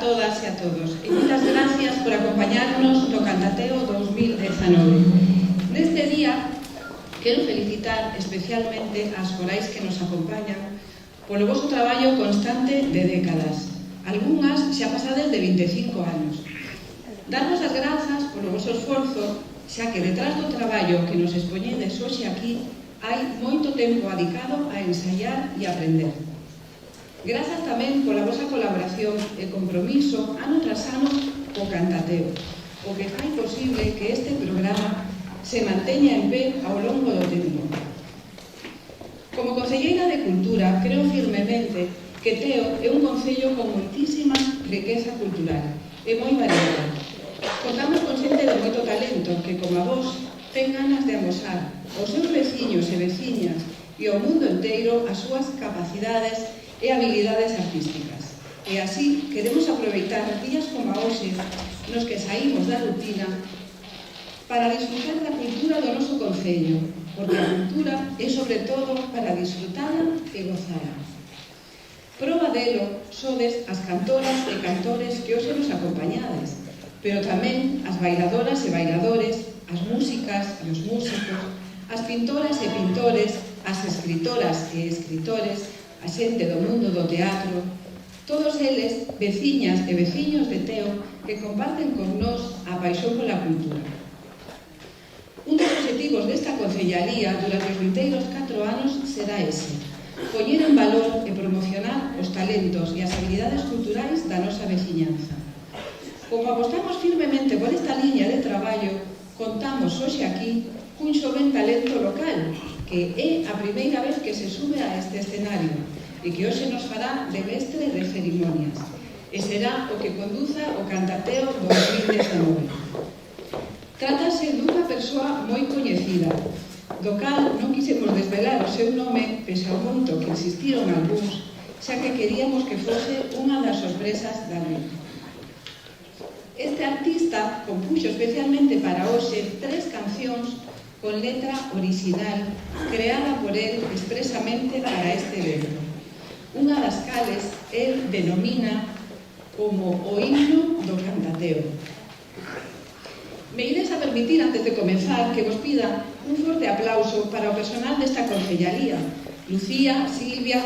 todas e a todos e moitas gracias por acompañarnos no Cantateo 2019. Neste día quero felicitar especialmente as corais que nos acompañan polo vosso traballo constante de décadas, algunhas xa pasades de 25 anos. Darvos as grazas polo vosso esforzo, xa que detrás do traballo que nos expoñedes hoxe aquí hai moito tempo adicado a ensaiar e aprender. Grazas tamén pola vosa colaboración e compromiso ano tras ano co Cantateo, o que fai posible que este programa se manteña en pé ao longo do tempo. Como concelleira de Cultura, creo firmemente que Teo é un concello con moitísima riqueza cultural e moi variada. Contamos con xente de moito talento que, como a vos, ten ganas de amosar aos seus veciños e veciñas e ao mundo inteiro as súas capacidades e habilidades artísticas. E así queremos aproveitar días como a hoxe nos que saímos da rutina para disfrutar da cultura do noso concello, porque a cultura é sobre todo para disfrutala e gozala. Proba delo sodes as cantoras e cantores que hoxe nos acompañades, pero tamén as bailadoras e bailadores, as músicas e os músicos, as pintoras e pintores, as escritoras e escritores, a xente do mundo do teatro, todos eles veciñas e veciños de Teo que comparten con nós a paixón pola cultura. Un dos obxectivos desta concellaría durante os vinteiros 4 anos será ese, poñer en valor e promocionar os talentos e as habilidades culturais da nosa veciñanza. Como apostamos firmemente por esta liña de traballo, contamos hoxe aquí cun xoven talento local, que é a primeira vez que se sube a este escenario e que hoxe nos fará de mestre de cerimonias e será o que conduza o Cantateo 2019. Trátase dunha persoa moi coñecida, do cal non quisemos desvelar o seu nome pese ao moito que existiron algúns, xa que queríamos que fose unha das sorpresas da noite. Este artista compuxo especialmente para hoxe 3 cancións con letra original creada por él expresamente para este evento. Unha das cales él denomina como o himno do Cantateo. Me ides a permitir, antes de comenzar, que vos pida un forte aplauso para o personal desta concellaría, Lucía, Silvia,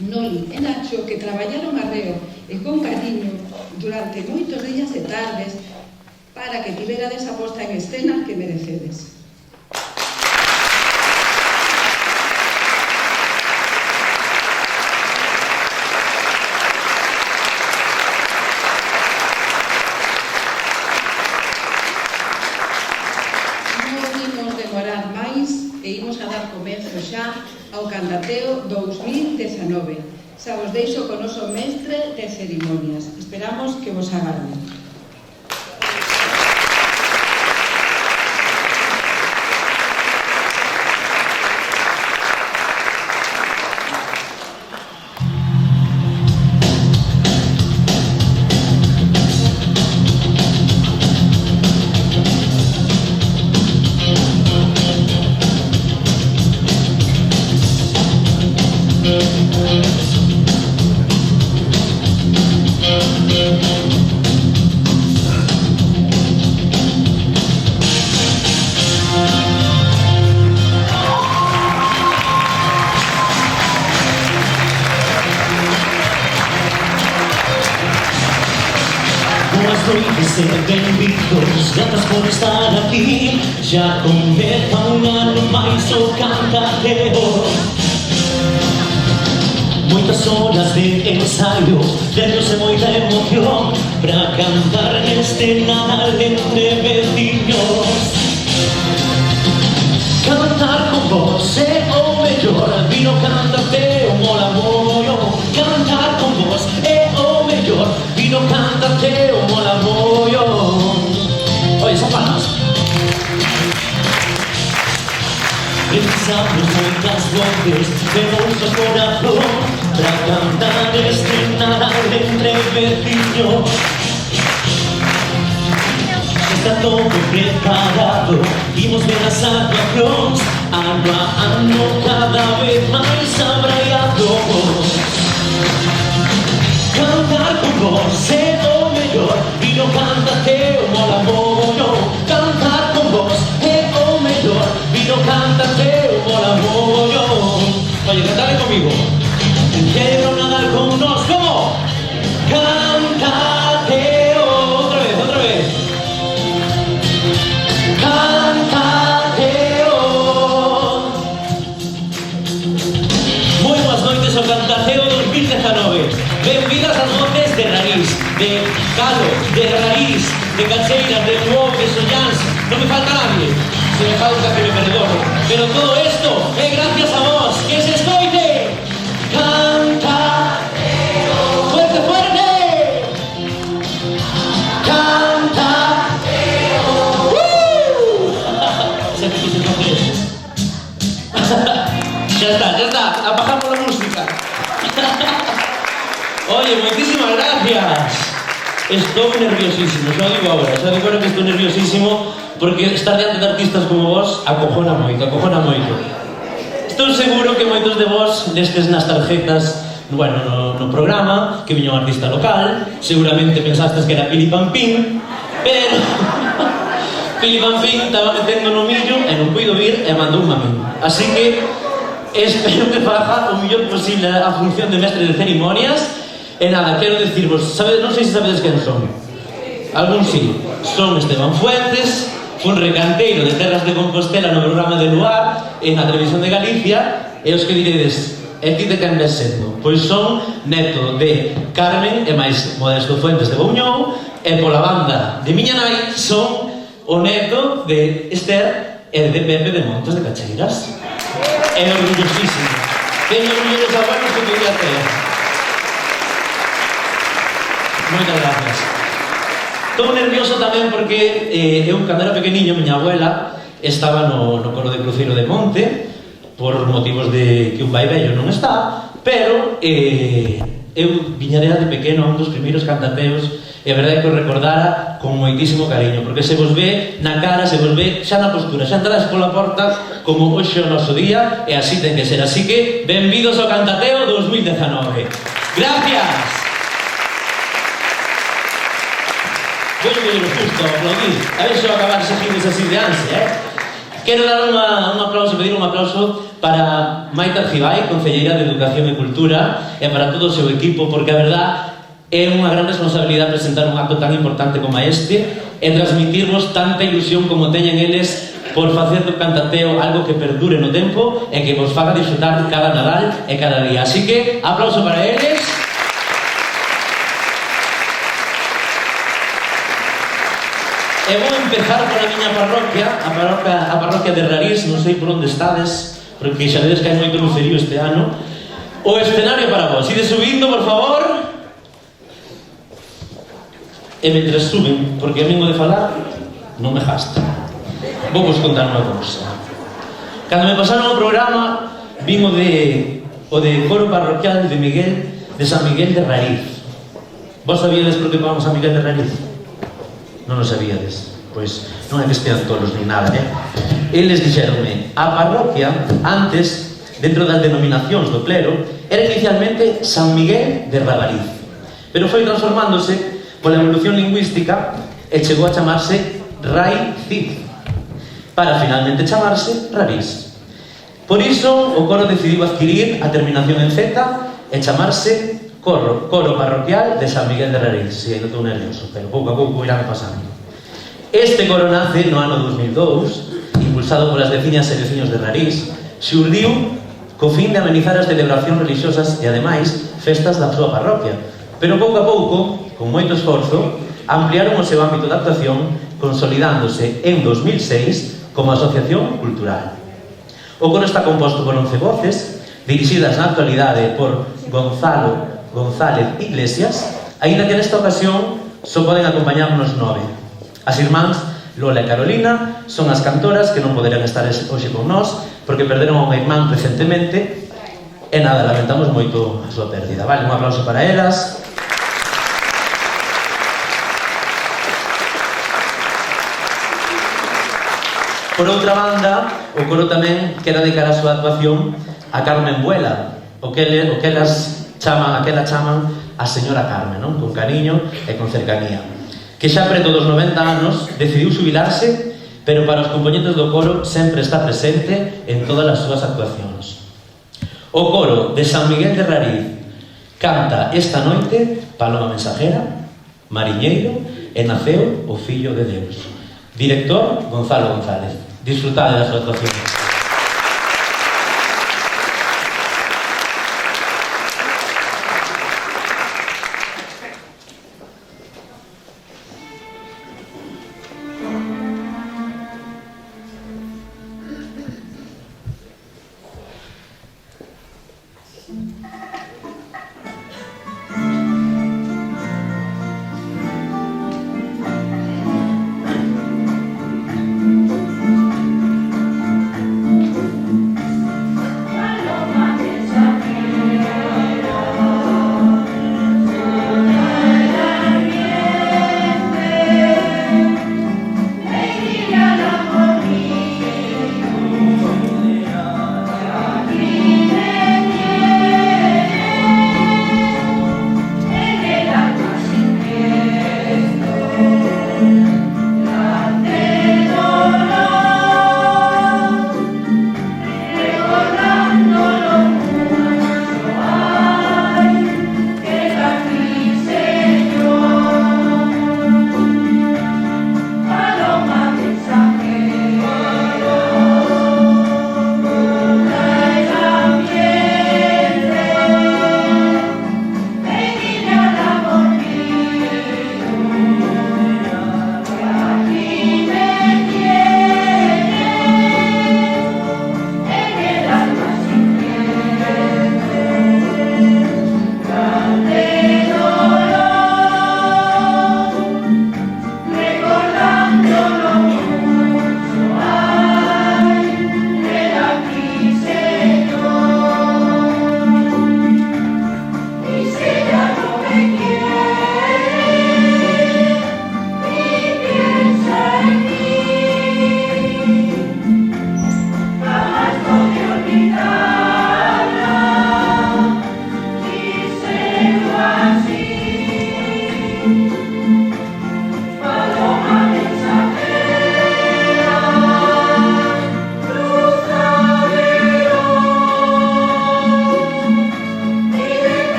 Noli e Nacho, que traballaron arreo e con cariño durante moitos días e tardes para que tiverades a posta en escena que merecedes. E imos a dar comezo xa ao Cantateo 2019. Xa vos deixo con o noso mestre de cerimonias. Esperamos que vos agarden. Benvidos, gracias por estar aquí. Ya comeza un ano máis o Cantateo. Moitas horas de ensaio, nervios e moita emoción para cantar neste Nadal entre veciños. Cantar con vos é o mellor, vino Cantateo mola moito. Cantar con vos é o mellor, vino Cantateo mola moito. Oye, son palmas. Precisa juntamos moitas voces de nosos corazón para cantar este Nadal entre veciños. Está todo preparado, imos ver as actuacións, ano a ano cada vez máis abraiados. Cantar con vos é o mellor, e non cántate o mola mogollón. Cantar con vos é o mellor, e non cántate o mola mogollón. Oye, cantade comigo. Quero nadar con nos, como? Cantate outra vez. Cantateo. Moi boas noites ao Cantateo 2019. Benvidas as voces de Rarís, de Calo, de Rarís, de Cacheiras, de Luo, de Sollans. Non me falta nadie. Se me falta que me perdone. Pero todo esto é gracias a vos. Que se escoite. Cantateo. Fuerte, fuerte. Cantateo. Ya está, apagamos la música. Oye, muchísimas gracias. Estoy nerviosísimo, xa digo ahora que estou nerviosísimo porque estar diante de artistas como vos acojona moito. Estou seguro que moitos de vos nestes nas tarjetas, bueno, no programa, que viña un artista local, seguramente pensastes que era Pili Pampín, pero Pili Pampín estaba metendo no millo e non puido vir e mandou a min. Así que espero que faga o mellor posible a función de mestre de cerimonias. E nada, quero decirvos, non sei se sabedes quen son. Algún sí. Son Esteban Fuentes, un recanteiro de Terras de Compostela no programa de Luar en a Televisión de Galicia, e os que diredes, e ti de quen ves sendo? Pois son neto de Carmen e máis Modesto Fuentes de Bouñón, e pola banda de miña nai son o neto de Esther e de Pepe de Montes de Cacheiras. É orgullosísimo. Teño os mellores abuelos que podía ter. Moitas gracias. Estou nervioso tamén porque eu, cando era pequeniño, miña abuela estaba no coro de cruceiro de Monte por motivos de que un vai vello non está, pero eu viñarera de pequeno a un dos primeiros cantateos e a verdade é que o recordara con moitísimo cariño, porque se vos ve na cara, se vos ve xa na postura, xa entrades pola porta como hoxe o noso día, e así ten que ser. Así que, benvidos ao Cantateo 2019. Gracias. Bueno, justo, aplaudir. A ver se va a acabar seguidos así de ansia, Quero dar un aplauso, pedir un aplauso para Maite Argibay, Concelleira de Educación e Cultura, e para todo o seu equipo, porque a verdad é unha gran responsabilidade presentar un acto tan importante como este e transmitirvos tanta ilusión como teñen eles por facer do Cantateo algo que perdure no tempo e que vos faga disfrutar cada Nadal e cada día. Así que, aplauso para eles. E vou empezar por a miña parroquia, a parroquia de Rarís, non sei por onde estades, porque xa vedes que hai moito lucerío este ano. O escenario para vos. Ide subindo, por favor. E mentre suben, porque a min o de falar non me gasta. Vou vos contar unha cousa. Cando me pasaron o programa, vim o de coro parroquial de San Miguel de Rariz. Vos sabíades por que vamos a Miguel de Rariz? Non o sabíades. Pois non é que estean tolos ni nada, Eles dixeronme, a parroquia, antes, dentro das denominacións do clero, era inicialmente San Miguel de Rabariz, pero foi transformándose pola evolución lingüística e chegou a chamarse Rai-Cid, para finalmente chamarse Rarís. Por iso, o coro decidiu adquirir a terminación en Z e chamarse Coro parroquial de San Miguel de Rarís. Si, non estou nervioso, pero pouco a pouco irán pasando. Este coro nace no ano 2002, impulsado polas veciñas e veciños de Rarís, xurdiu co fin de amenizar as celebracións religiosas e, ademais, festas da súa parroquia. Pero pouco a pouco, con moito esforzo, ampliaron o seu ámbito de actuación, consolidándose en 2006 como asociación cultural. O coro está composto por 11 voces, dirixidas na actualidade por Gonzalo González Iglesias, aínda que nesta ocasión só poden acompañarnos 9. As irmáns Lola e Carolina son as cantoras que non poderán estar hoxe con nós, porque perderon a unha irmán recentemente, e nada, lamentamos moito a súa pérdida. Vale, un aplauso para elas. Por outra banda, o coro tamén queda de cara a súa actuación a Carmen Buela, o que elas chaman a señora Carmen, non? Con cariño e con cercanía, que xa preto dos 90 anos decidiu xubilarse, pero para os compoñentes do coro sempre está presente en todas as súas actuacións. O coro de San Miguel de Rariz canta esta noite Paloma Mensajera, Mariñeiro e Naceu o Fillo de Deus. Director Gonzalo González. Disfrutade da súa actuación.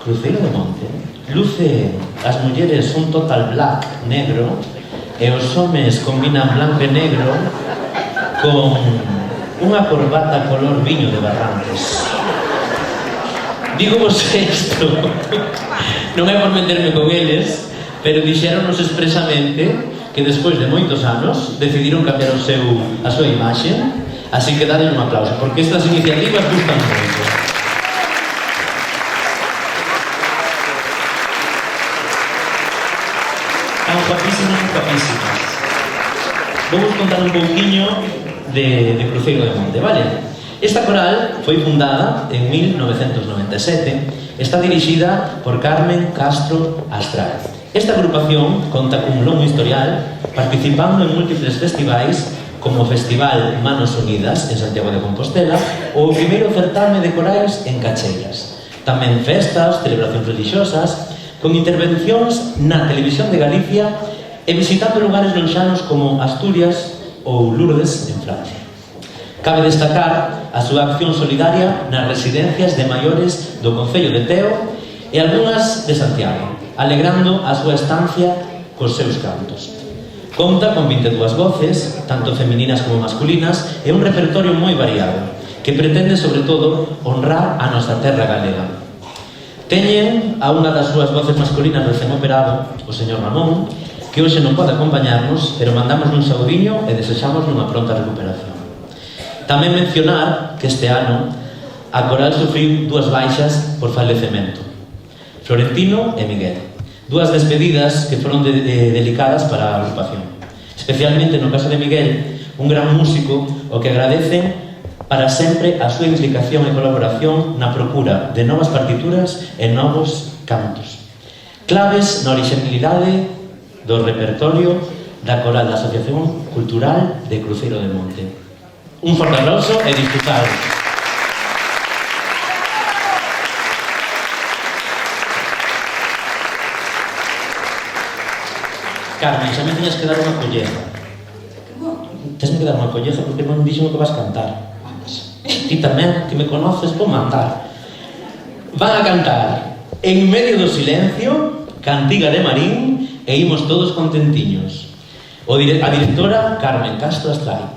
Cruceiro de Monte luce as mulleres un total black negro e os homes combinan blanco e negro con unha corbata color viño de Barrancos. Digo vos isto, non é por meterme con eles, pero dixéronos expresamente que despois de moitos anos decidiron cambiar a súa imaxe, así que dadle un aplauso, porque estas iniciativas gustan moito. Están guapísimas. Vou contar un pouquiño de Cruceiro de Monte, vale? Esta coral foi fundada en 1997, está dirixida por Carmen Castro Astral. Esta agrupación conta cun longo historial participando en múltiples festivais como o Festival Manos Unidas en Santiago de Compostela ou o primeiro certame de corais en Cacheiras. Tamén festas, celebracións religiosas, con intervencións na Televisión de Galicia e visitando lugares lonxanos como Asturias ou Lourdes en Francia. Cabe destacar a súa acción solidaria nas residencias de maiores do Concello de Teo e algunhas de Santiago, alegrando a súa estancia cos seus cantos. Conta con 22 voces, tanto femininas como masculinas, e un repertorio moi variado, que pretende, sobre todo, honrar a nosa terra galega. Teñen a unha das súas voces masculinas recén operado, o señor Ramón, que hoxe non pode acompañarnos, pero mandamos un saudiño e desexamos unha pronta recuperación. Tamén mencionar que este ano a coral sufriu 2 baixas por falecemento. Florentino e Miguel. 2 despedidas que foron delicadas para a agrupación. Especialmente no caso de Miguel, un gran músico o que agradecen para sempre a súa implicación e colaboración na procura de novas partituras e novos cantos. Claves na originalidade do repertorio da coral da Asociación Cultural de Cruceiro de Monte. Un forte aplauso e disfrutado. Carmen, xa me teñas que dar unha colleja. Tesme que dar unha colleja porque non dixen o que vas cantar. Ti tamén, que me conoces, vou matar. Van a cantar En medio do silencio, Cantiga de Marín, e imos todos contentiños. A directora Carmen Castro Astral.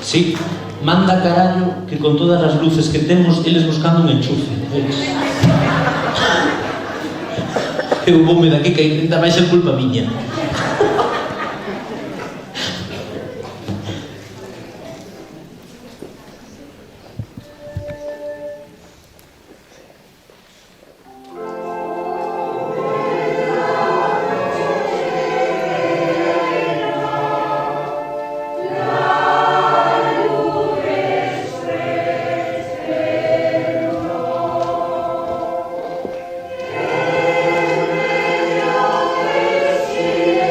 Sí, manda carallo que con todas as luces que temos eles buscando un enchufe. Eu voume daqui que ainda vai ser culpa miña. Yeah.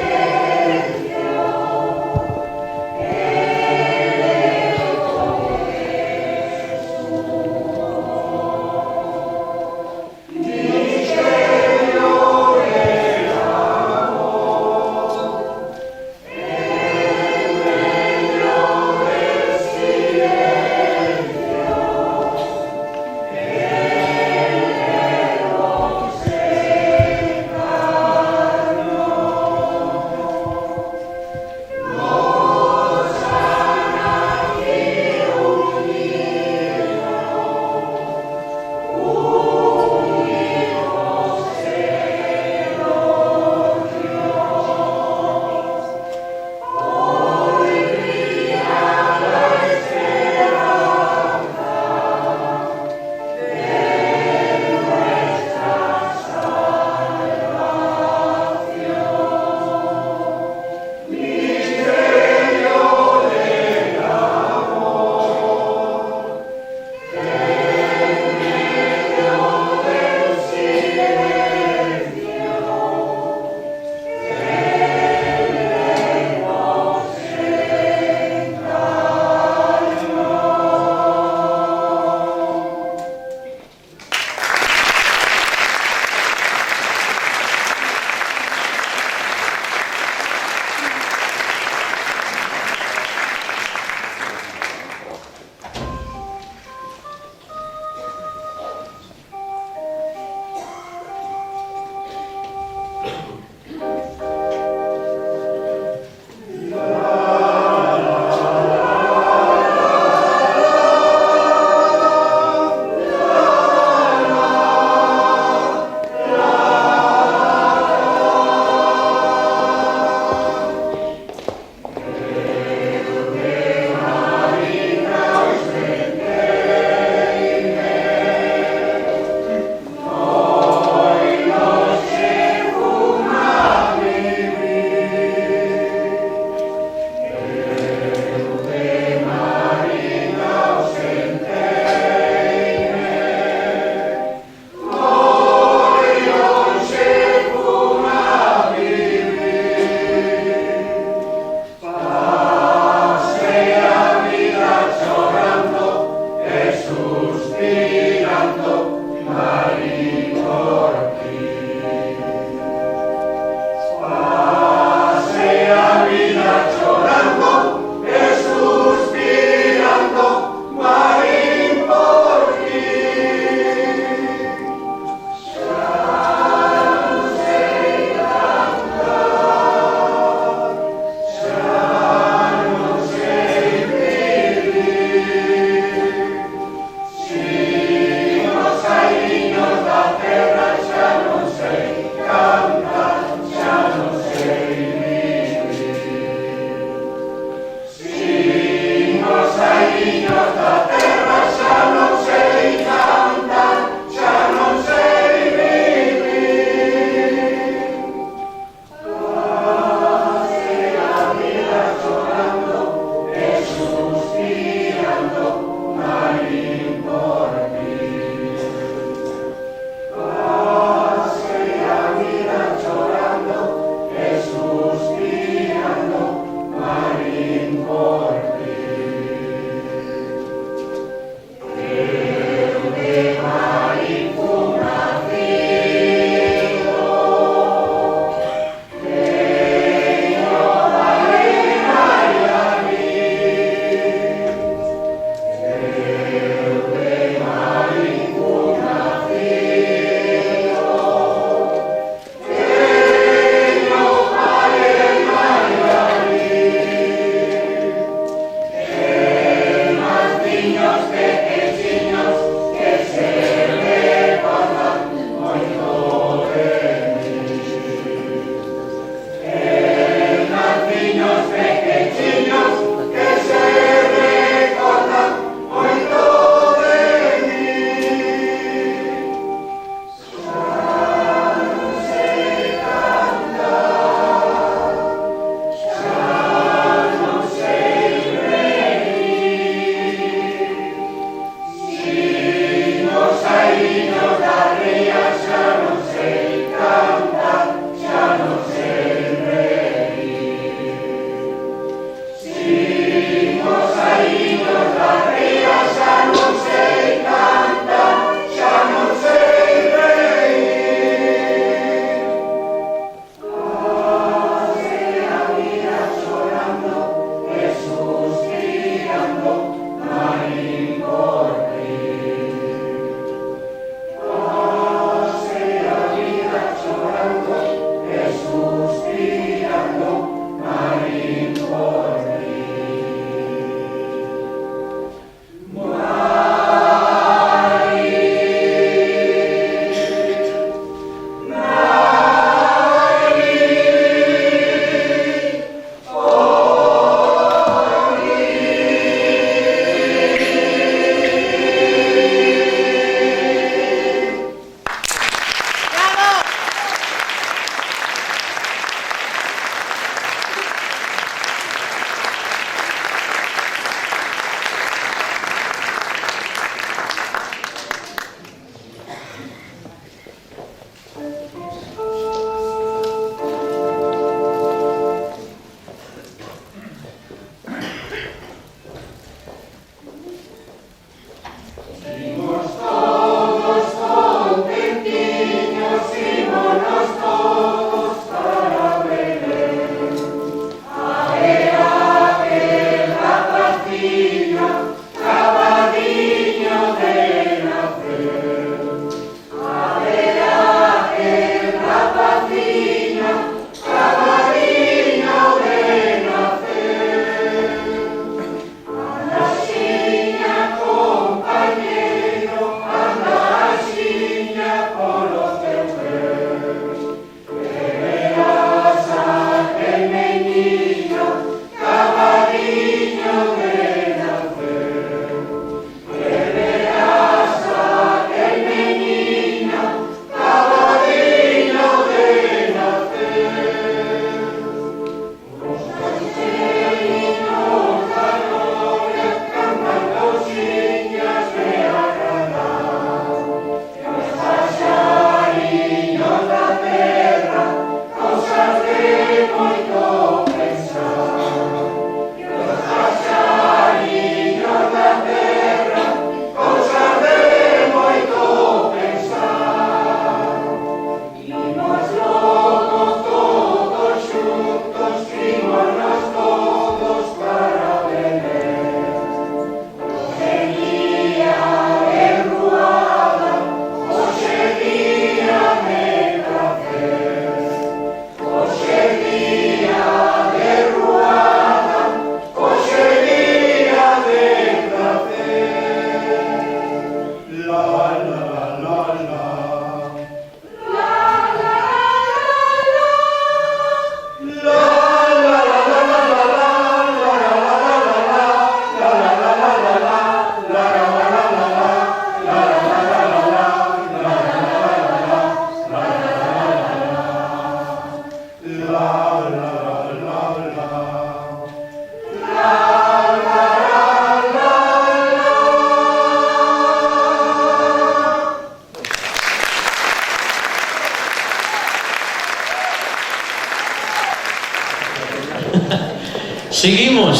Seguimos,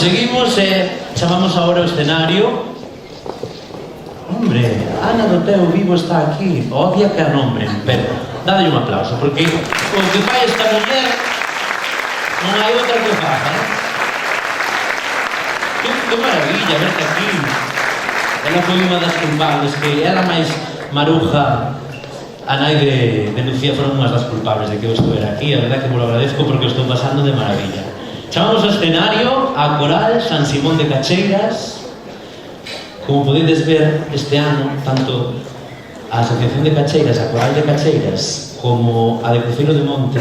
chamamos agora o escenario. Hombre, Ana do Teo Vivo está aquí. Odia que a nombre, pero dadle un aplauso, porque o que fai esta muller non hai outra que faga, Que maravilla verte aquí. Ela foi unha das culpables, que ela máis Maruja, a nai de Lucía, foron unhas das culpables de que eu estuera aquí. A verdade que vos lo agradezco porque o estou pasando de maravilla. Chamamos ao escenario a Coral San Simón de Cacheiras. Como podedes ver, este ano, tanto a Asociación de Cacheiras, a Coral de Cacheiras, como a de Cruceiro de Monte,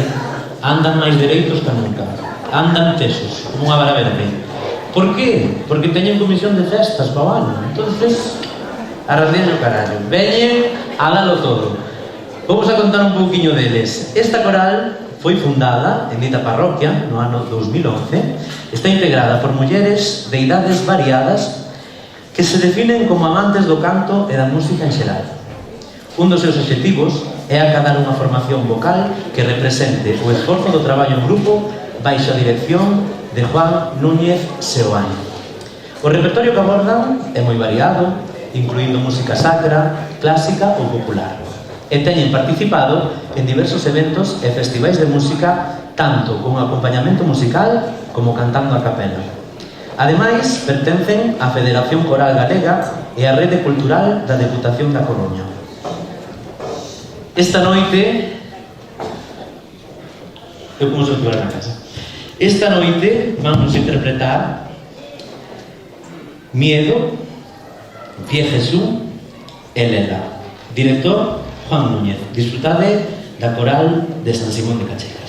andan máis dereitos que nunca. Andan tesos, como unha vara verde. Por qué? Porque teñen comisión de festas para o ano. Entonces, arrasdean o carallo. Veñen a dalo todo. Vamos a contar un pouquiño deles. Esta coral foi fundada en dita parroquia no ano 2011. Está integrada por mulleres de idades variadas que se definen como amantes do canto e da música en xeral. Un dos seus obxectivos é acadar unha formación vocal que represente o esforzo do traballo en grupo baixo a dirección de Juan Núñez Seoane. O repertorio que abordan é moi variado, incluindo música sacra, clásica ou popular. E teñen participado en diversos eventos e festivais de música, tanto con acompañamento musical como cantando a capela. Ademais, pertencen á Federación Coral Galega e á Rede Cultural da Deputación da Coruña. Esta noite... Eu como se estuviera na casa. Esta noite vamos a interpretar Miedo, Pie Jesús e Lela. Director Juan Núñez. Disfrutade da Coral de San Simón de Cacheiras.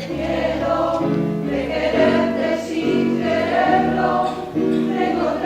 Miedo de quererte sin quererlo, de encontrarte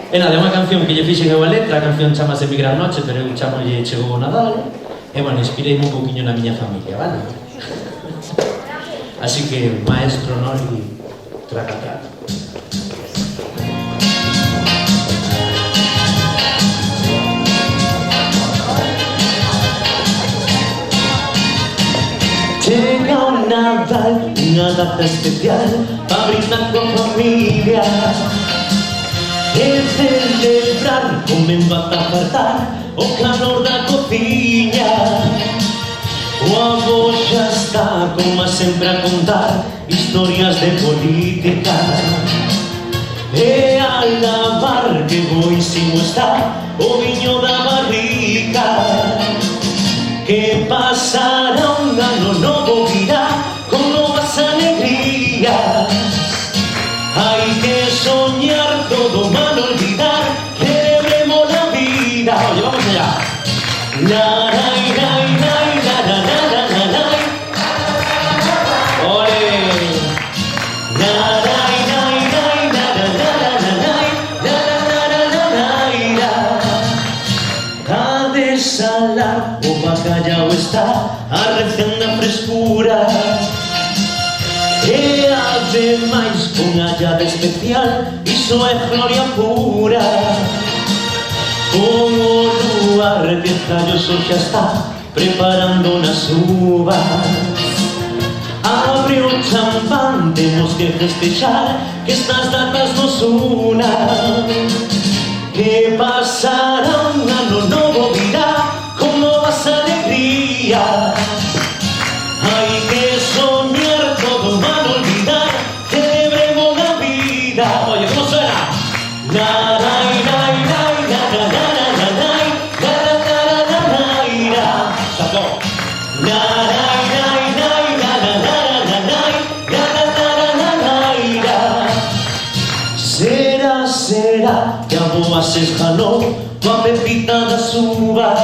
E nada, é unha canción que lle fixen eu a letra, a canción chamase Mi Gran Noche, pero eu chamolle Chegou o Nadal, e, bueno, inspireime un poquinho na miña familia, vale? Así que, maestro Noli, traca, traca. Chega o Nadal, unha data especial pa brindar con familia e celebrar, comendo ata fartar o calor da cociña. O avó xa está, como sempre, a contar historias de política e a lavar que boísimo está o viño da barrica. Que pasará un ano novo virá con novas alegrías. Hai que soñar todo mal olvidar, celebremos la vida. Oye, vamos allá. La, la, la, la, la, la, la, la, la, la. Ole. La, la, la, la, la, la, la, la, la, la, la, la, la, la. A desalar o bacallao está arrecendo a frescura e ademais con allada especial, iso é gloria pura. Con o luar que calloso xa está preparando nas uvas, abre o champán, temos que festexar que estas datas nos unan. Que pasará un ano novo virá con novas alegrías. Hai que soñar todo mal olvidar, celebremos la vida. Oye, ¿cómo suena? La, la, la, la, la, la, la, la, la, la, la, la, la, la, la. Sacó. La, la, la, la, la, la, la, la, la, la, la, la, la. Será, será que a boa se esgalou coa pepita das uvas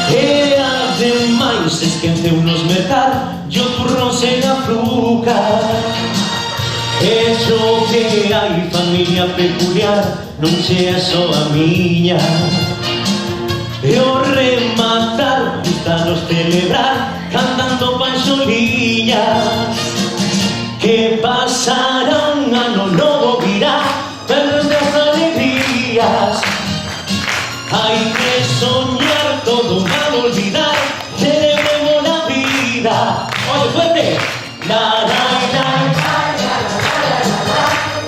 e ademais esqueceunos mercar e o turrón sen azúcar. E xo que hai familia peculiar non che é só a miña, e o rematar gustanos celebrar cantando panxoliñas. Que pasará un ano novo virá perdas alegrías. Hai que soñar todo mal olvidar, celebremos la vida. Oye, fuerte. La, la, la, la, la, la, la.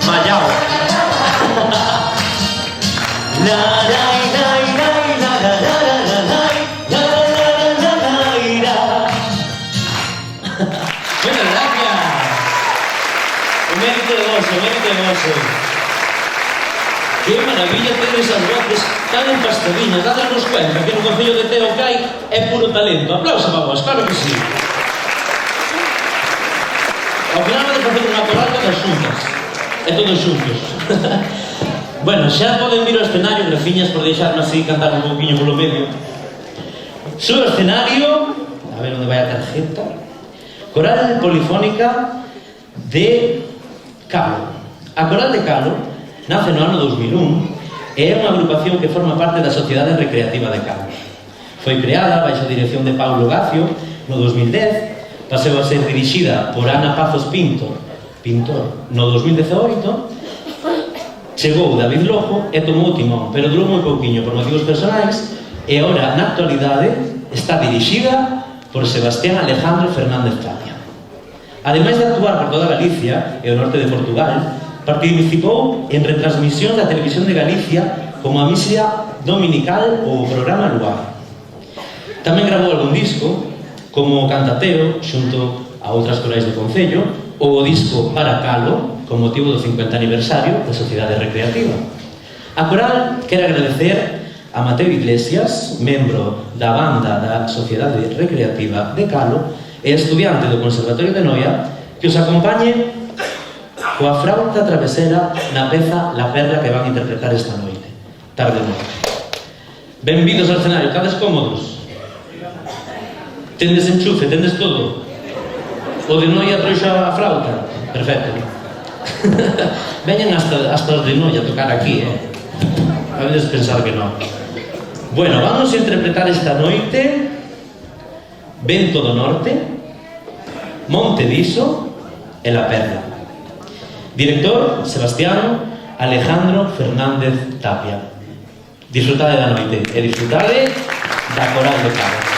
Mallao. La, la, la, la, la, la, la, la, la, la, la, la, la, la. Muchas gracias. Un mérito de gozo, un mérito de gozo. Qué maravilla tener esas voces tan empastadiñas. Dadnos cuenta que no concello de Teo que hai é puro talento. Aplausos para vos, claro que sí. Ao final vamos a facer unha coral todas xuntas. E todos xuntos. Bueno, xa poden vir ao escenario, graciñas por deixarme así cantar un pouquinho polo medio. Sube ao escenario, a ver onde vai a tarjeta. Coral polifónica de Calo. A Coral de Calo nace no ano 2001 e é unha agrupación que forma parte da Sociedade Recreativa de Calo. Foi creada baixo a dirección de Paulo Gacio no 2010, pasou a ser dirixida por Ana Pazos Pintor no 2018, chegou David Lojo e tomou o timón, pero durou moi pouquiño por motivos personais e agora, na actualidade, está dirixida por Sebastián Alejandro Fernández Tapia. Ademais de actuar por toda Galicia e o norte de Portugal, participou en retransmisión da Televisión de Galicia como a misa dominical ou o programa Luar. Tamén gravou algún disco como Cantateo xunto a outras corais do Concello ou o disco Para Calo con motivo do 50 aniversario da Sociedade Recreativa. A coral quere agradecer a Mateo Iglesias, membro da banda da Sociedade Recreativa de Calo e estudiante do Conservatorio de Noia, que os acompañe coa frauta travesera na peza La Perla que van a interpretar esta noite, tarde noite. Benvidos ao escenario, cades cómodos? Tendes enchufe, tendes todo? O de Noia trouxa a frauta? Perfecto. Veñen hasta os de Noia a tocar aquí, Habedes pensar que non. Bueno, vamos a interpretar esta noite Vento do Norte, Monte Diso e La Perla. Director, Sebastián Alejandro Fernández Tapia. Disfrutade da noite e disfrutade da Coral de Cabo.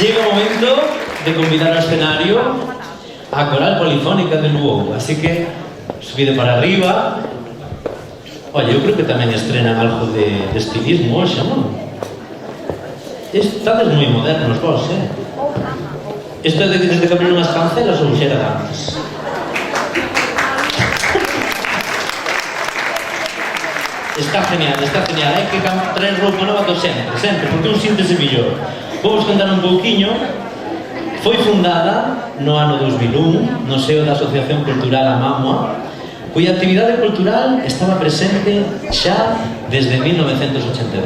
Llega o momento de convidar ao escenario a Coral Polifónica de Lugo, así que subide para arriba. Oye, eu creo que tamén estrenan algo de estilismo hoxe, non? Estades moi modernos vos, Isto é desde que abriron as cancelas ou xa era de antes? Está genial, hai que traer roupa nova sempre, porque un síntese millor. Vou vos contar un pouquiño. Foi fundada no ano 2001 no seo da Asociación Cultural Amamua, cuya actividade cultural estaba presente xa desde 1982,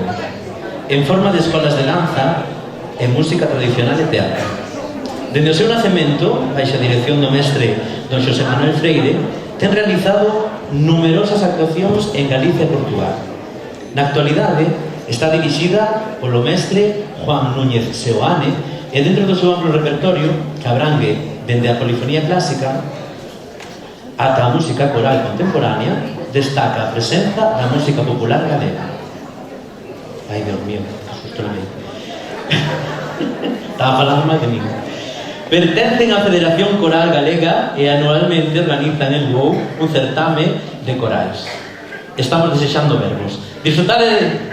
en forma de escolas de danza e música tradicional e teatro. Dende o seu nacemento, baixo a dirección do mestre don Xosé Manuel Freire, ten realizado numerosas actuacións en Galicia e Portugal. Na actualidade, está dirixida polo mestre Juan Núñez Seoane e dentro do seu amplo repertorio, que abrangue dende a polifonía clásica ata a música coral contemporánea, destaca a presenza da música popular galega. Ai, Dios mío, justo no medio. Estaba falando mal de mí. Pertencen á Federación Coral Galega e anualmente organizan en Lugo un certame de corais. Estamos desexando vervos. Disfrutar de...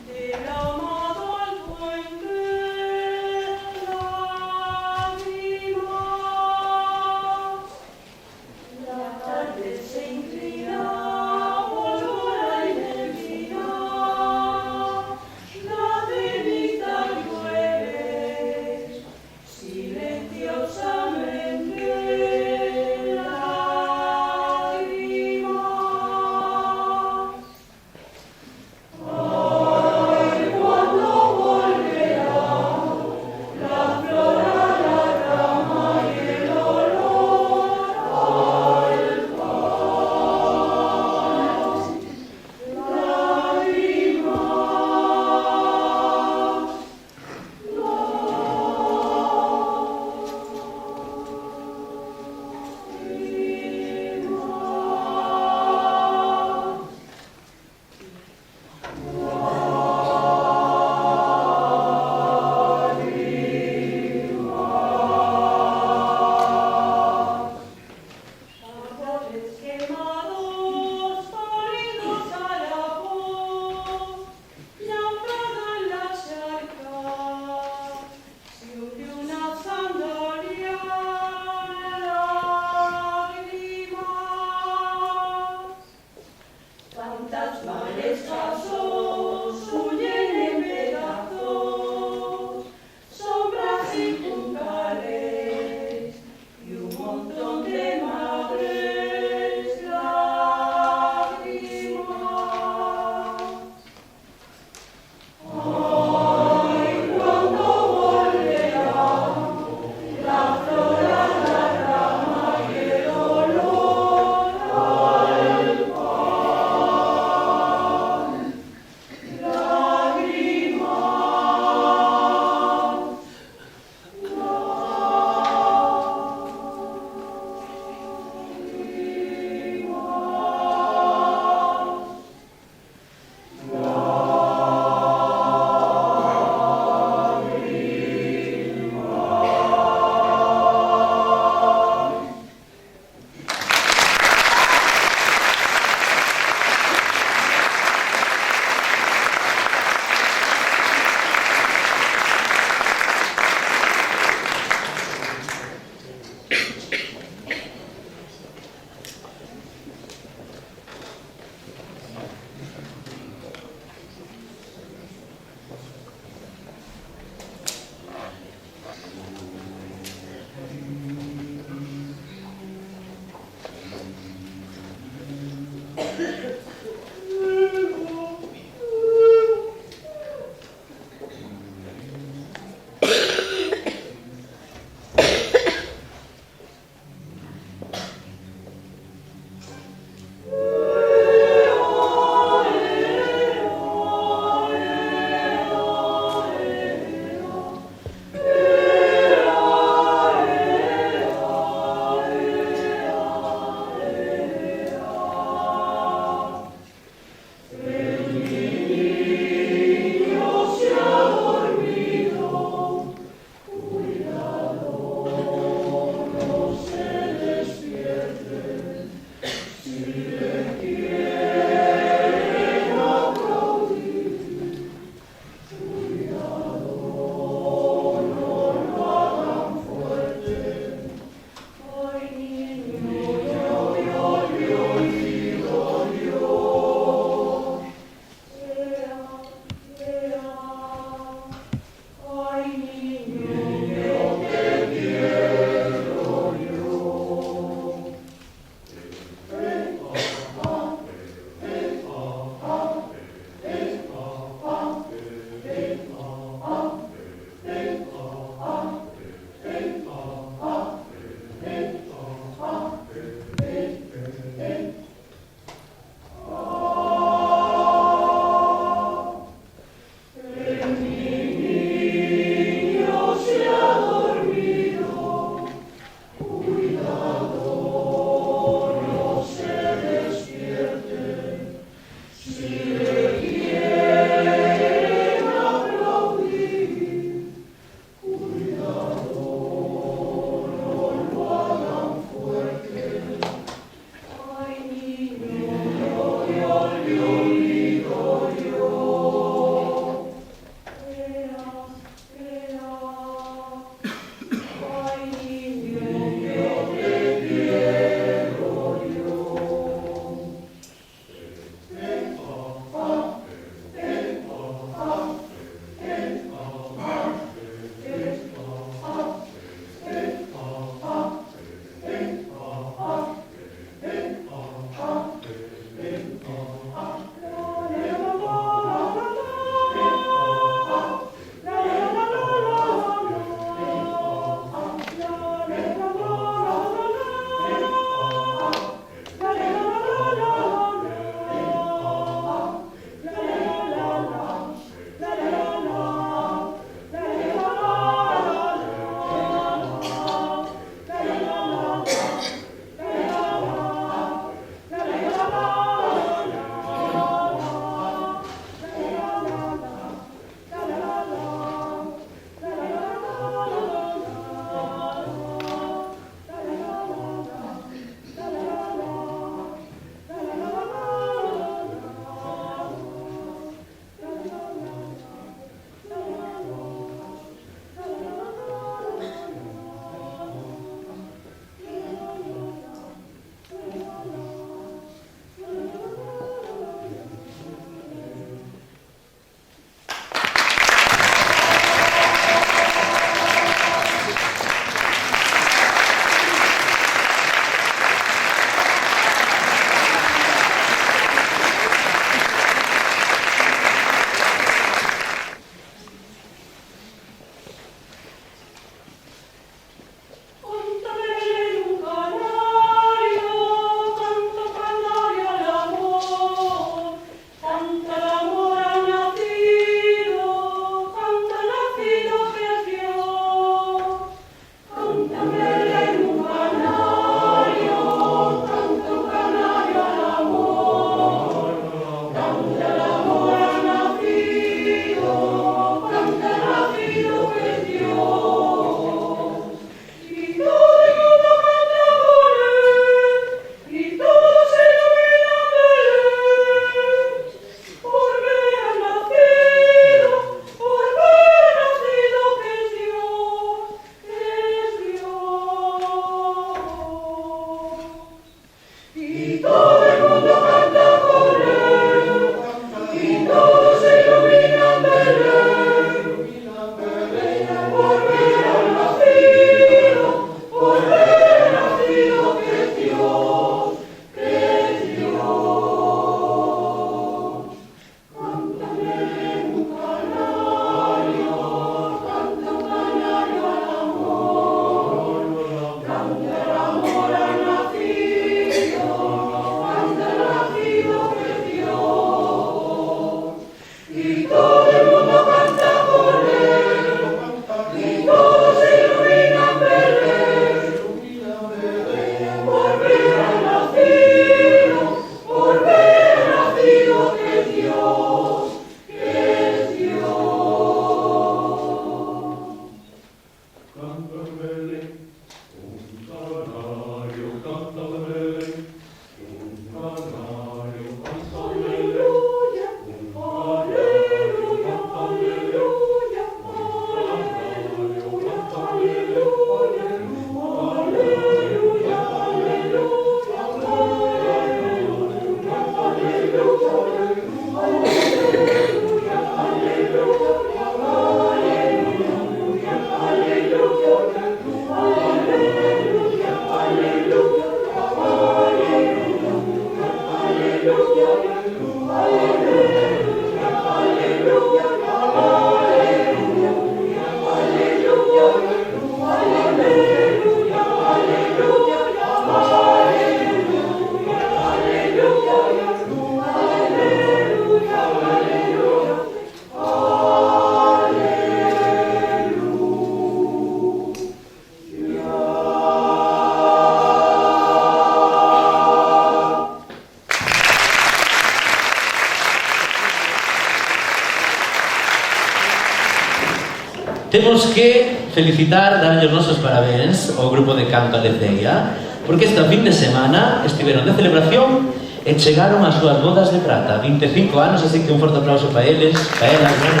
Temos que felicitar, dar os nosos parabéns ao grupo de canto Alegría, porque esta fin de semana estiveron de celebración e chegaron as súas bodas de prata, 25 anos, así que un forte aplauso para eles, para elas, bueno.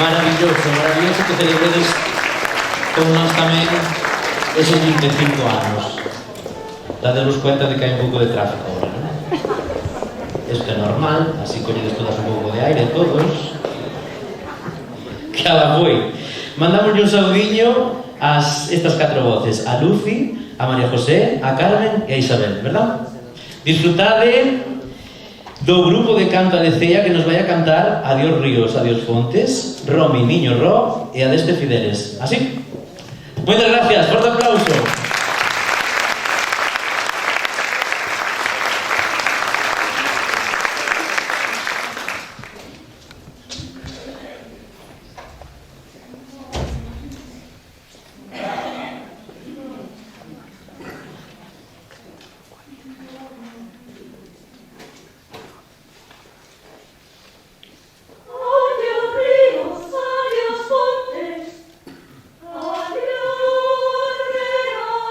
Maravilloso, maravilloso que celebredes con nós tamén esos 25 anos. Dadevos cuenta de que hai un pouco de tráfico agora, non? Isto é normal, así colledes todas un pouco de aire, todos. Cada foi. Mandamos un saudiño a estas 4 voces, a Lucy, a María José, a Carmen e a Isabel, verdad? Disfrutade do grupo de canto Alecea que nos vai a cantar Adiós Ríos, Adiós Fontes, Romy, Niño Ro e a deste Fideles. Así? Moitas gracias, forte aplauso. Adiós, fontes, adiós, ríos.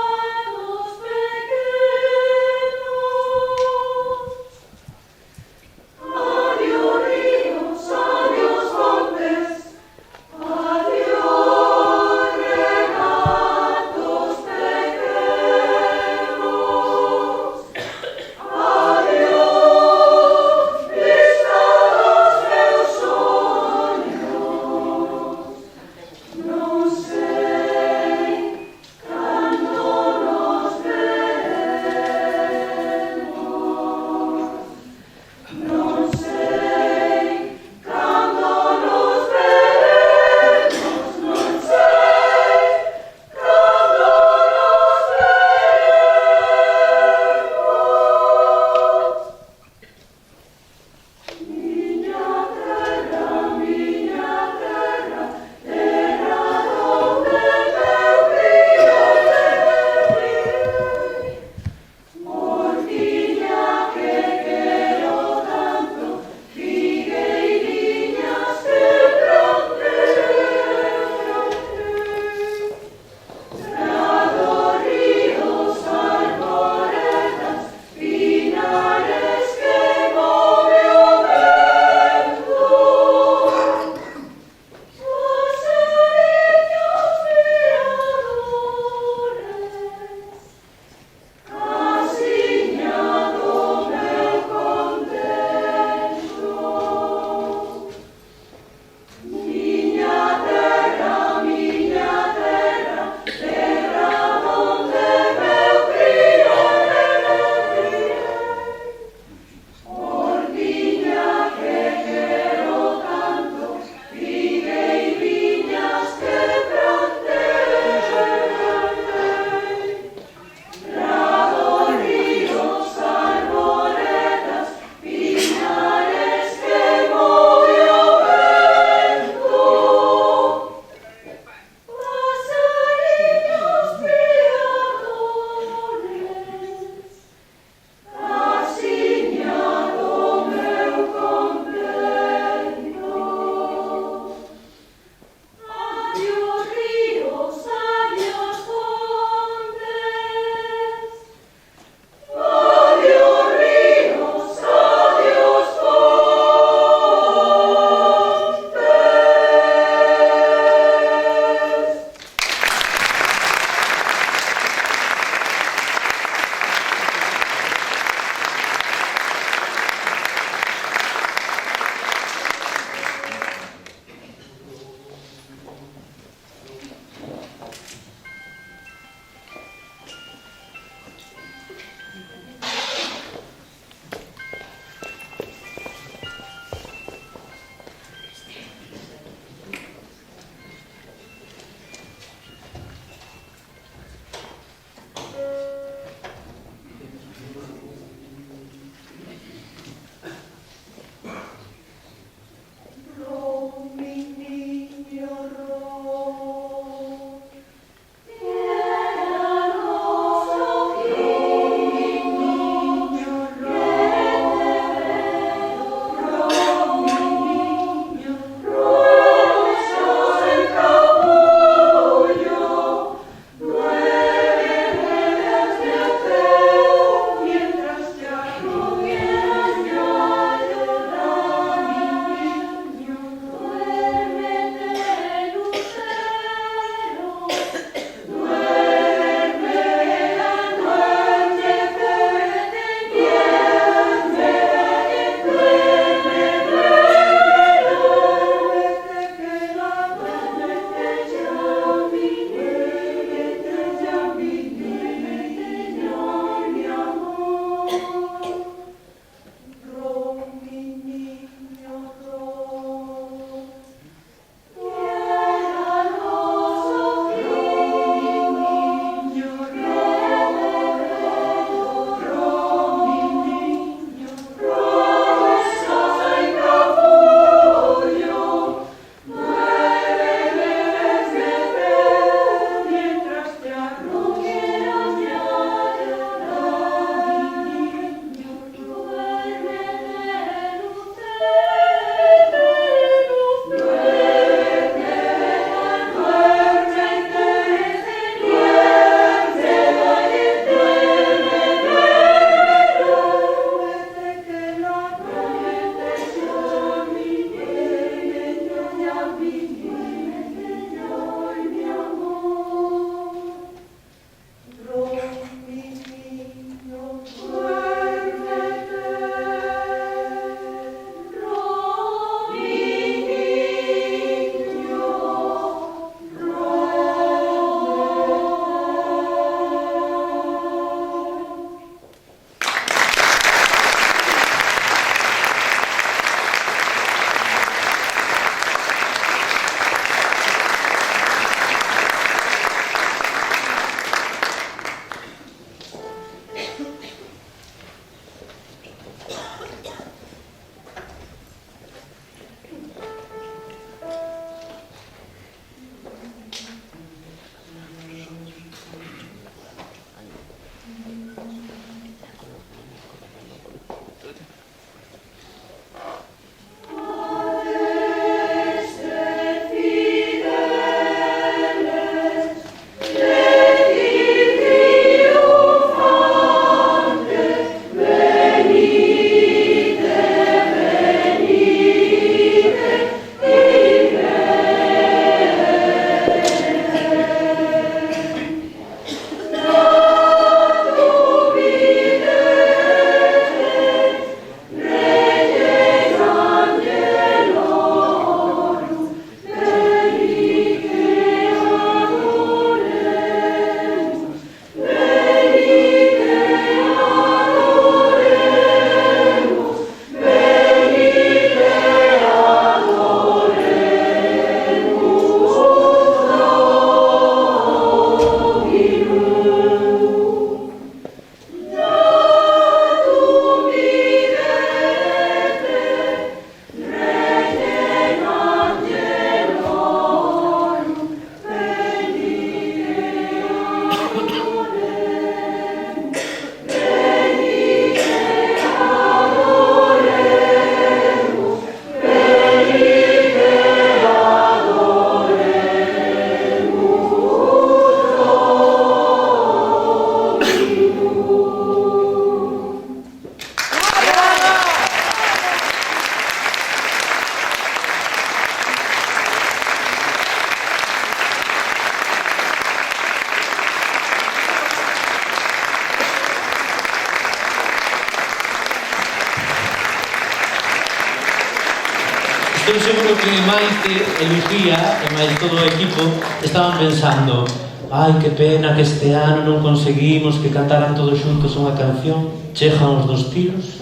Estou seguro que Maite e Lucía e máis todo o equipo estaban pensando: ai, que pena que este ano non conseguimos que cantaran todos xuntos unha canción. Chegan os dos tiros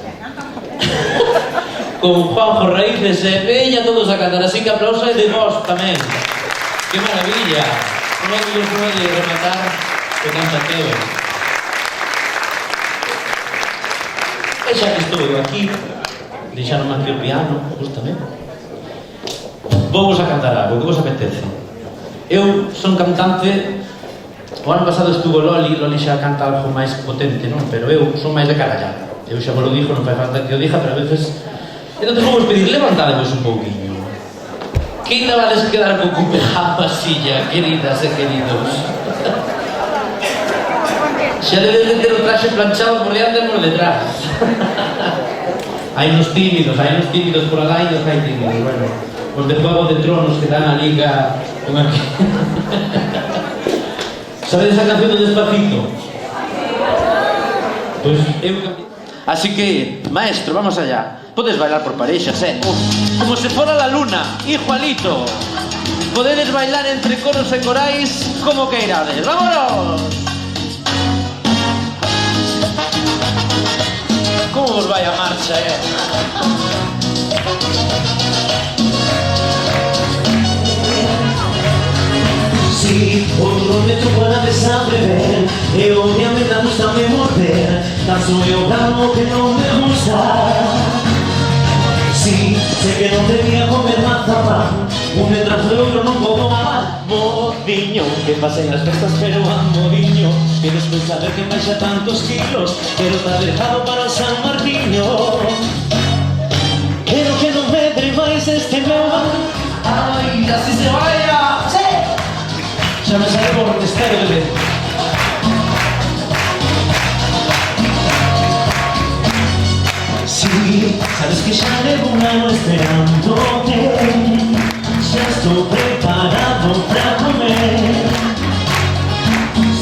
con Juanjo Raíces e Bella todos a cantar, así que aplauso é de vos tamén. Que maravilla. Non hai mellor forma de rematar que cantateo. E xa que estou aquí, deixaron aquí o piano, justamente, vou a cantar algo, que vos apetece. Eu son cantante. O ano pasado estuvo Loli xa canta algo máis potente, non? Pero eu son máis de carallada. Eu xa vos lo dixo, non fai falta que o diga, pero a veces... Entón vos pedir, levantadevos un pouquiño. Que ainda vades quedar con cupejado a silla, queridas e queridos. Xa debes de ter o traxe planchado por diante e por detrás. Hai uns tímidos por alá e os hai tímidos, bueno. Os de Juego de Tronos que dan a liga con aquí. Sabedes a canción do Despacito? Pois eu... Así que, maestro, vamos allá. Podes bailar por parexas, como se fora la luna, igualito. Podedes bailar entre coros e corais como que irades. ¡Vámonos! Como vos vai a marcha, Si, outro metro para desaprever e obviamente gusta me morder. Tan solo eu gano que non me gusta. Si, sé que non debía comer mazapán, un detrás do outro non podo amar. Modiño, que pasen as festas pero a modiño, que despois saber que baixa tantos kilos, quero estar dejado para o San Martiño. Quero que non medre máis este meu man. Ai, así se vaya. Sí. Xa me sale por testero, bebé. Sí, sabes que xa levo un ano esperándote. Xa estou preparado para comer.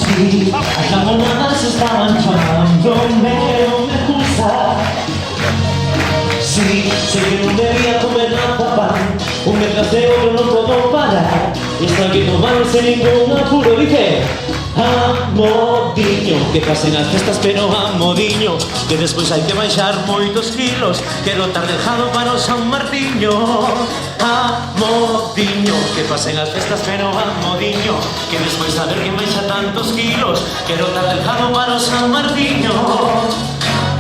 Sí, as jamonadas estaban chamándome, non me gusta. Sí, sei que non debía comer nada pan, un detrás de outro non podo parar. Estou aquí tomando sen ningún apuro, dice a modiño, que pasen as festas pero a modiño, que despois hai que baixar moitos kilos, quero estar dejado para o San Martiño. A modiño, que pasen as festas pero a modiño, que despois saber que baixa tantos kilos, quero estar dejado para o San Martiño.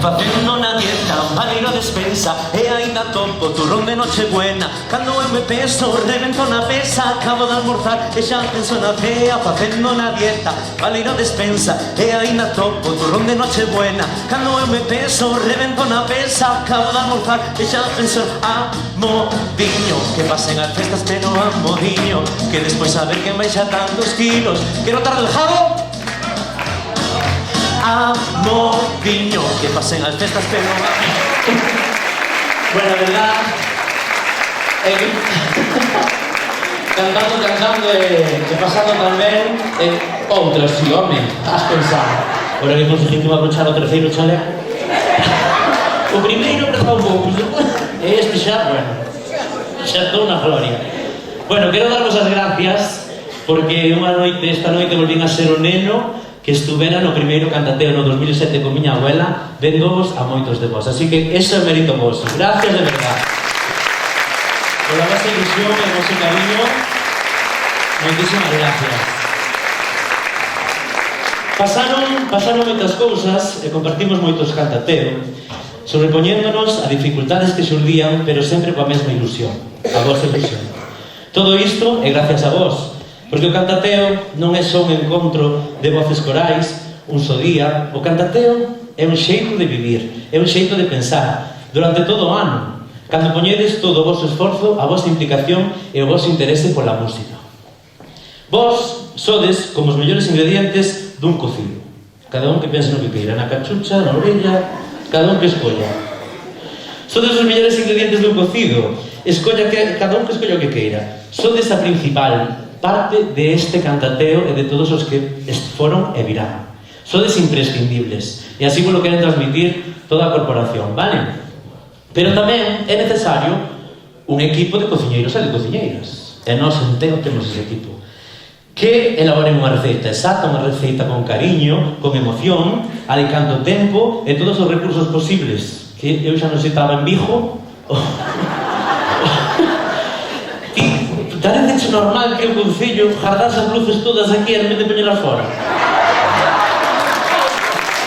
facendo na dieta, vale na despensa, e ainda topo turrón de Nochebuena. Cando eu me peso, revento na pesa, acabo de almorzar e xa penso na cea, facendo na dieta, vale na despensa, e ainda topo turrón de Nochebuena. Cando eu me peso, revento na pesa, acabo de almorzar e xa penso, amodiño, que pasen as festas pero amodiño, que despois a ver quen baixa tantos kilos, que non tar relajado. Amodiño, que pasen as festas pero Bueno, a verdad é que cantando e pasando tamén outras, si, home, has pensado. Ora que conseguiste abrochar o terceiro chaleco. O primeiro presta un pouco, e este xa, bueno, xa estou na gloria. Bueno, quero darvos as gracias porque esta noite volvín a ser o neno que estuvera no primeiro cantateo no 2007 con miña abuela, vendovos a moitos de vos, así que eso é mérito vosso. Gracias de verdade pola vosa ilusión e o vosso cariño. Moitísimas gracias. Pasaron moitas cousas e compartimos moitos cantateos, sobrepoñéndonos a dificultades que xurdían, pero sempre coa mesma ilusión, a vosa ilusión. Todo isto é gracias a vos, porque o cantateo non é só un encontro de voces corais, un só día. O cantateo é un xeito de vivir, é un xeito de pensar durante todo o ano, cando poñedes todo o vosso esforzo, a vosa implicación e o voso interese pola música. Vos sodes como os mellores ingredientes dun cocido, cada un que pense no que queira, na cachucha, na orella, cada un que escolla. Sodes os mellores ingredientes dun cocido, cada un que escolla o que queira. Sodes a principal parte de este cantateo e de todos os que foron e virán. Sodes imprescindibles e así vos lo queren transmitir toda a corporación, vale? Pero tamén é necesario un equipo de cociñeiros e de cociñeiras, e nós en Teo temos ese equipo que elaboren unha receita exacta, unha receita con cariño, con emoción, adicando tempo e todos os recursos posibles que eu xa non citaba en Vigo. Parece normal que o Concello jardas as luces todas aquí en vez de poñelas fora.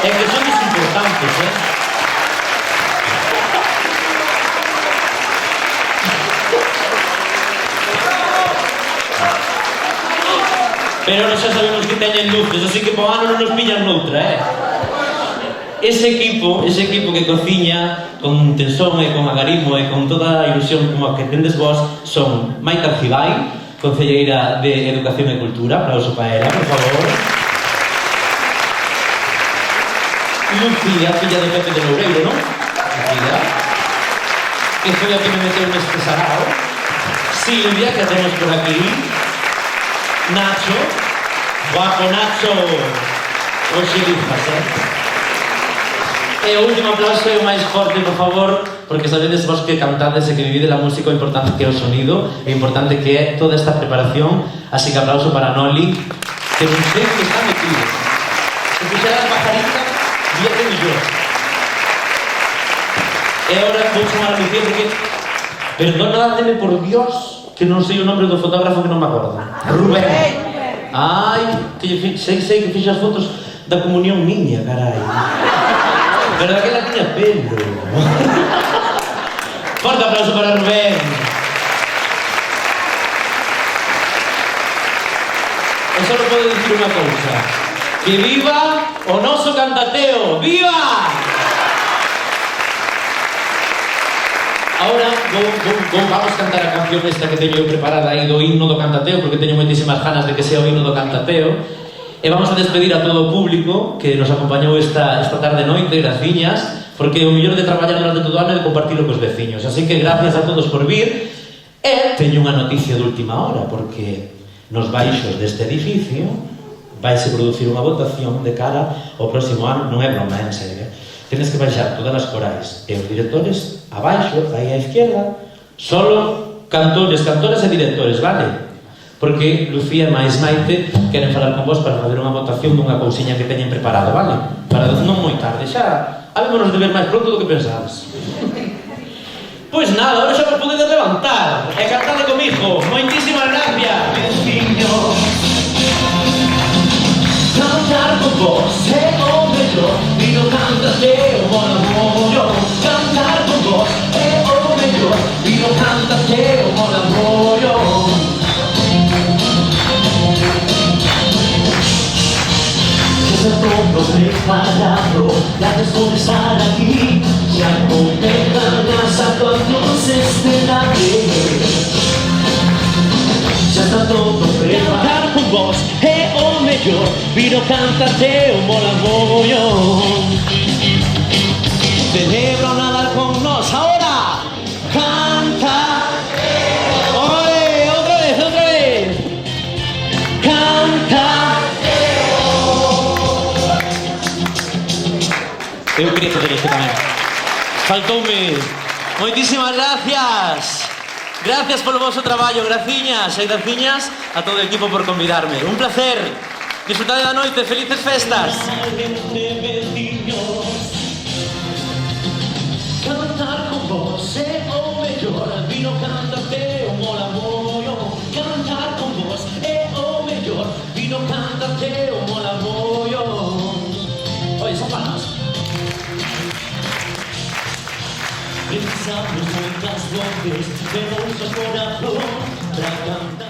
É que son importantes, Pero non xa sabemos que teñen luces, así que po ano non nos pillan noutra, Ese equipo que cociña con tesón e con agarimo e con toda a ilusión como a que tendes vos son Maite Arcibay, concelleira de Educación e Cultura, aplauso para ela, por favor. Lucía, filla de Pepe de Loureiro, non? Lucía, que foi a que me meteu neste sarao. Silvia, que temos por aquí. Nacho, guapo Nacho, hoxe dixas, E o último aplauso é o máis forte, por favor, porque sabedes vos que cantades e que vivide a música, o importante que é o sonido, e importante que é toda esta preparación, así que aplauso para Noli, que non sei que está metido. Se puxera a pajarita, 10 millóns. E agora vou chamar a Lucía porque, perdónademe por Dios, que non sei o nombre do fotógrafo que non me acordo. Rubén. Ai, que sei que fixe as fotos da comunión miña, carai. Pero aquela tiña pelo. Forte aplauso para Rubén. E só podo dicir unha cousa: que viva o noso cantateo. Viva! Ahora vamos cantar a canción esta que teño preparada aí do himno do cantateo, porque teño moitísimas ganas de que sea o himno do cantateo. E vamos a despedir a todo o público que nos acompañou esta tarde noite, graciñas, porque o mellor de traballar durante todo o ano é de compartirlo cos veciños. Así que gracias a todos por vir. E teño unha noticia de última hora, porque nos baixos deste edificio vaise producir unha votación de cara ao próximo ano. Non é broma, en serio. Tienes que baixar todas as corais e os directores abaixo, aí á izquierda, solo cantores e directores, vale? Porque Lucía e máis Maite queren falar con vos para fazer unha votación dunha cousiña que teñen preparado, vale? Para non moi tarde, xa habémonos de ver máis pronto do que pensades. Pois nada, ahora xa vos podedes levantar e cantade comigo. Moitísimas gracias. Veciño, cantar con vos é o mellor, e non cantas que o mono. preparado. Gracias por estar aquí. Ya comenzan las actuaciones estelares. Ya está todo preparado. Cantar con vos é o mellor. Viro cantarte o mola mogollón. Celebra Nadal con nos. Ahora canta. ¡Ole! Otra vez, otra vez. Canta. Eu quería facer isto tamén. Faltoume. Moitísimas gracias. Gracias polo vosso traballo, graciñas e graciñas a todo o equipo por convidarme. Un placer. Disfrutade da noite, felices festas. Cantar con vos é o mellor. Vino cantarte o mola mogollón. Cantar con vos é o mellor. Vino cantarte o mola mogollón. Oye, son palmas. Pensamos moitas veces, pero uso corazón para cantar.